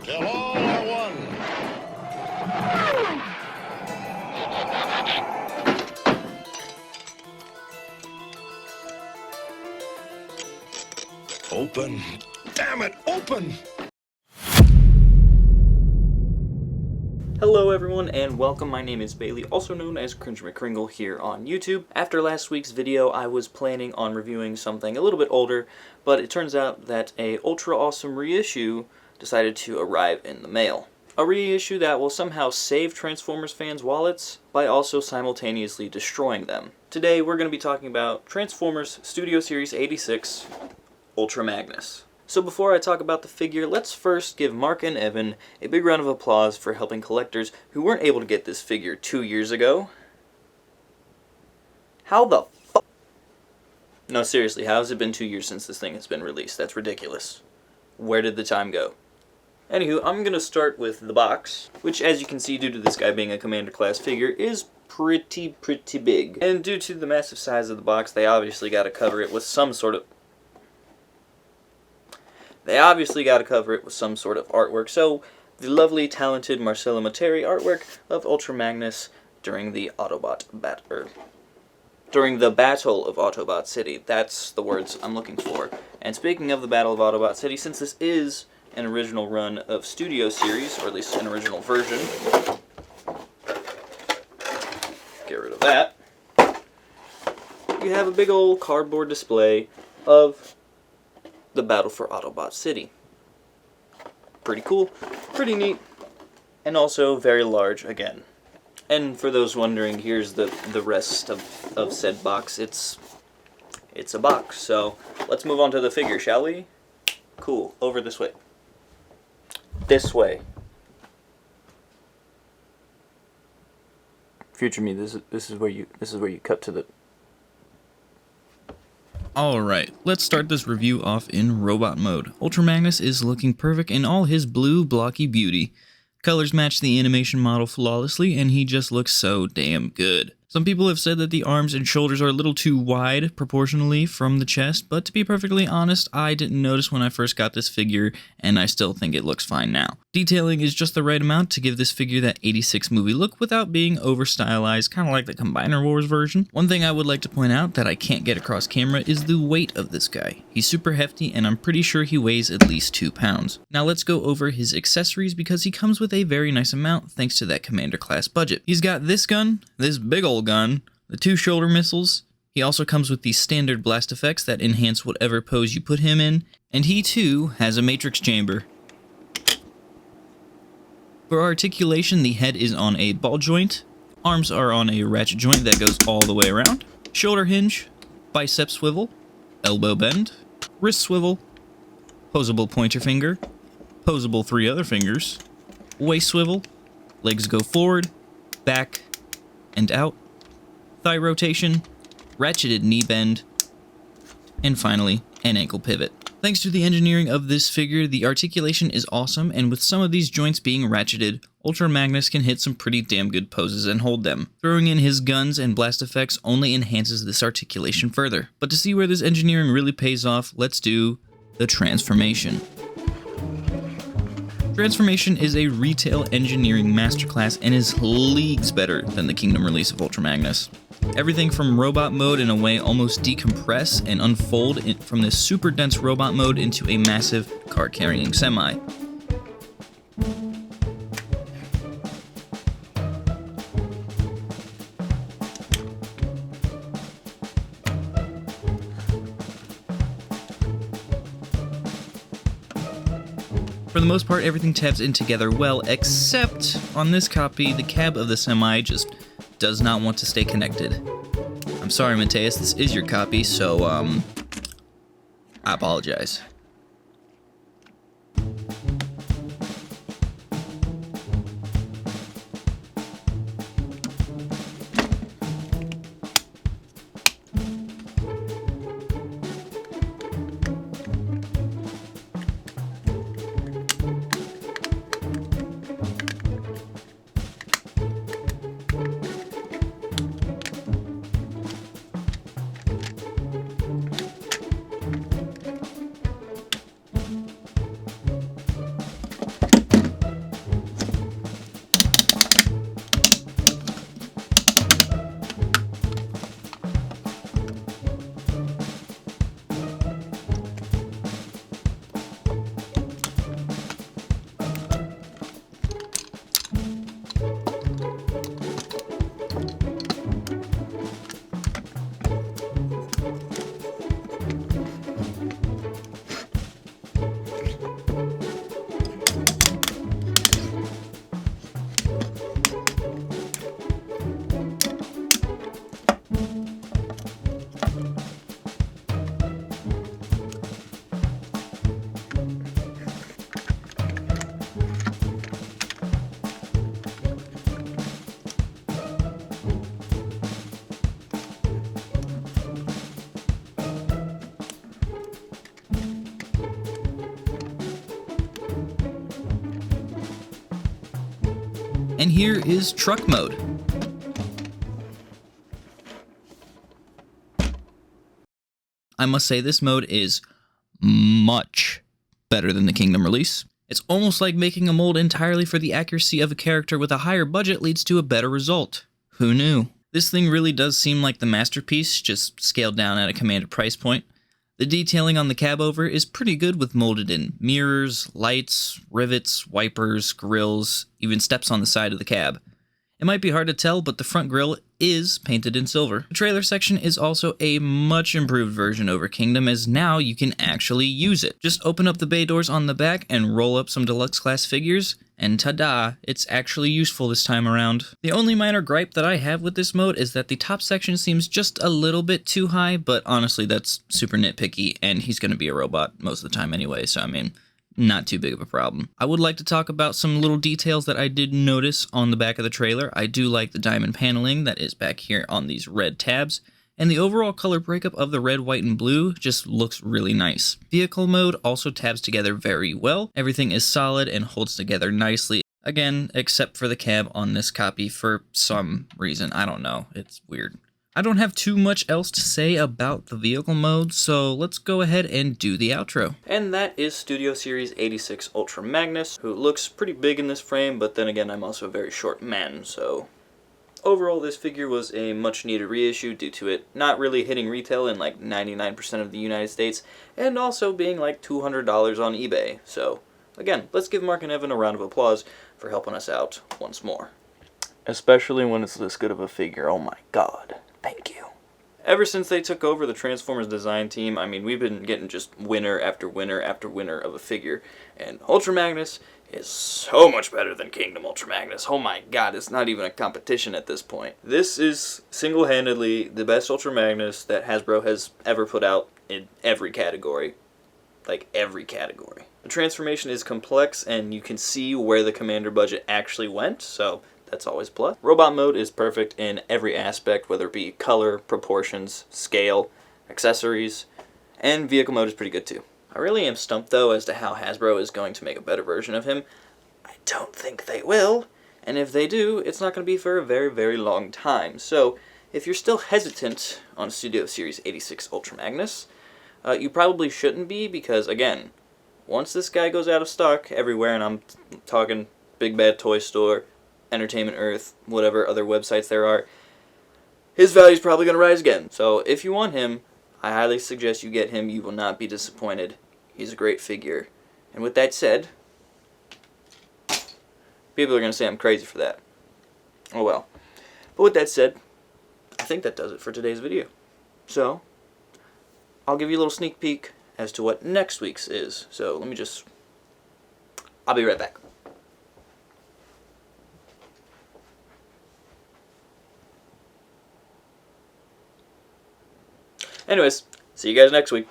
till all are one. Open. Damn it, open! Hello everyone and welcome. My name is Bailey, also known as CringeMcCringle here on YouTube. After last week's video, I was planning on reviewing something a little bit older, but it turns out that a ultra awesome reissue decided to arrive in the mail. A reissue that will somehow save Transformers fans' wallets by also simultaneously destroying them. Today we're going to be talking about Transformers Studio Series 86 Ultra Magnus. So before I talk about the figure, let's first give Mark and Evan a big round of applause for helping collectors who weren't able to get this figure 2 years ago. How the fuck? No, seriously, how has it been 2 years since this thing has been released? That's ridiculous. Where did the time go? Anywho, I'm going to start with the box, which as you can see, due to this guy being a Commander class figure, is pretty big. And due to the massive size of the box, they obviously got to cover it with some sort of artwork, so the lovely, talented Marcelo Materi artwork of Ultra Magnus during the Battle of Autobot City. That's the words I'm looking for. And speaking of the Battle of Autobot City, since this is an original run of Studio Series, or at least an original version, get rid of that, you have a big old cardboard display of the Battle for Autobot City. Pretty cool, pretty neat, and also very large again. And for those wondering, here's the rest of said box. It's a box, so let's move on to the figure, shall we? Cool, over this way. This way. Future me, this is where you cut to the... Alright, let's start this review off in robot mode. Ultra Magnus is looking perfect in all his blue, blocky beauty. Colors match the animation model flawlessly, and he just looks so damn good. Some people have said that the arms and shoulders are a little too wide proportionally from the chest, but to be perfectly honest, I didn't notice when I first got this figure, and I still think it looks fine now. Detailing is just the right amount to give this figure that 86 movie look without being over-stylized, kind of like the Combiner Wars version. One thing I would like to point out that I can't get across camera is the weight of this guy. He's super hefty, and I'm pretty sure he weighs at least 2 pounds. Now let's go over his accessories because he comes with a very nice amount thanks to that Commander class budget. He's got this gun, this big ol' gun, the 2 shoulder missiles. He also comes with the standard blast effects that enhance whatever pose you put him in, and he too has a matrix chamber. For articulation, the head is on a ball joint, arms are on a ratchet joint that goes all the way around, shoulder hinge, bicep swivel, elbow bend, wrist swivel, posable pointer finger, posable 3 other fingers, waist swivel, legs go forward, back, and out, thigh rotation, ratcheted knee bend, and finally, an ankle pivot. Thanks to the engineering of this figure, the articulation is awesome, and with some of these joints being ratcheted, Ultra Magnus can hit some pretty damn good poses and hold them. Throwing in his guns and blast effects only enhances this articulation further. But to see where this engineering really pays off, let's do the transformation. Transformation is a retail engineering masterclass and is leagues better than the Kingdom release of Ultra Magnus. Everything from robot mode in a way almost decompress and unfold from this super dense robot mode into a massive car-carrying semi. For the most part, everything taps in together well, except on this copy, the cab of the semi just does not want to stay connected. I'm sorry, Mateus, this is your copy, so, I apologize. And here is truck mode. I must say this mode is much better than the Kingdom release. It's almost like making a mold entirely for the accuracy of a character with a higher budget leads to a better result. Who knew? This thing really does seem like the masterpiece, just scaled down at a commanded price point. The detailing on the cab over is pretty good with molded in mirrors, lights, rivets, wipers, grills, even steps on the side of the cab. It might be hard to tell, but the front grille is painted in silver. The trailer section is also a much improved version over Kingdom, as now you can actually use it. Just open up the bay doors on the back and roll up some deluxe class figures, and ta-da, it's actually useful this time around. The only minor gripe that I have with this mode is that the top section seems just a little bit too high, but honestly that's super nitpicky, and he's gonna be a robot most of the time anyway, so I mean, not too big of a problem. I would like to talk about some little details that I did notice on the back of the trailer. I do like the diamond paneling that is back here on these red tabs, and the overall color breakup of the red, white, and blue just looks really nice. Vehicle mode also tabs together very well. Everything is solid and holds together nicely. Again, except for the cab on this copy for some reason. I don't know. It's weird. I don't have too much else to say about the vehicle mode, so let's go ahead and do the outro. And that is Studio Series 86 Ultra Magnus, who looks pretty big in this frame, but then again, I'm also a very short man, so... Overall, this figure was a much needed reissue due to it not really hitting retail in like 99% of the United States, and also being like $200 on eBay. So, again, let's give Mark and Evan a round of applause for helping us out once more. Especially when it's this good of a figure, oh my god. Thank you. Ever since they took over the Transformers design team, I mean, we've been getting just winner after winner after winner of a figure, and Ultra Magnus is so much better than Kingdom Ultra Magnus. Oh my god, it's not even a competition at this point. This is single-handedly the best Ultra Magnus that Hasbro has ever put out in every category. Like, every category. The transformation is complex, and you can see where the Commander budget actually went, so... that's always a plus. Robot mode is perfect in every aspect, whether it be color, proportions, scale, accessories, and vehicle mode is pretty good too. I really am stumped though as to how Hasbro is going to make a better version of him. I don't think they will, and if they do, it's not going to be for a very, very long time. So, if you're still hesitant on Studio Series 86 Ultra Magnus, you probably shouldn't be because, again, once this guy goes out of stock everywhere, and I'm talking Big Bad Toy Store, Entertainment Earth, whatever other websites there are, his value's probably going to rise again. So if you want him, I highly suggest you get him. You will not be disappointed. He's a great figure. And with that said, people are going to say I'm crazy for that. Oh well. But with that said, I think that does it for today's video. So, I'll give you a little sneak peek as to what next week's is. So I'll be right back. Anyways, see you guys next week.